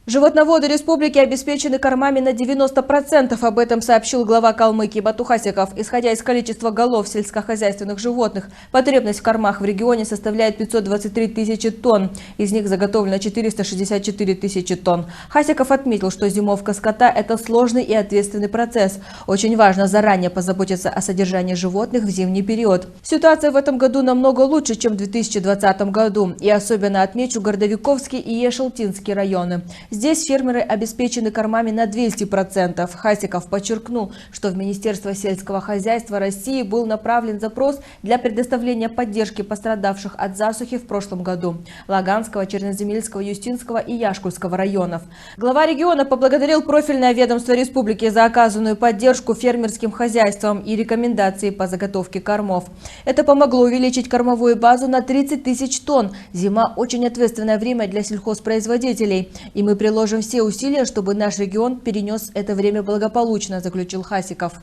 Животноводы республики обеспечены кормами на 90%. Об этом сообщил глава Калмыкии Бату Хасиков. Исходя из количества голов сельскохозяйственных животных, потребность в кормах в регионе составляет 523 тысячи тонн. Из них заготовлено 464 тысячи тонн. Хасиков отметил, что зимовка скота – это сложный и ответственный процесс. Очень важно заранее позаботиться о содержании животных в зимний период. Ситуация в этом году намного лучше, чем в 2020 году. И особенно отмечу Гордовиковский и Ешелтинский районы. Здесь фермеры обеспечены кормами на 200%. Хасиков подчеркнул, что в Министерство сельского хозяйства России был направлен запрос для предоставления поддержки пострадавших от засухи в прошлом году – Лаганского, Черноземельского, Юстинского и Яшкульского районов. Глава региона поблагодарил профильное ведомство республики за оказанную поддержку фермерским хозяйствам и рекомендации по заготовке кормов. Это помогло увеличить кормовую базу на 30 тысяч тонн. Зима – очень ответственное время для сельхозпроизводителей. И мы приложим все усилия, чтобы наш регион перенес это время благополучно, заключил Хасиков.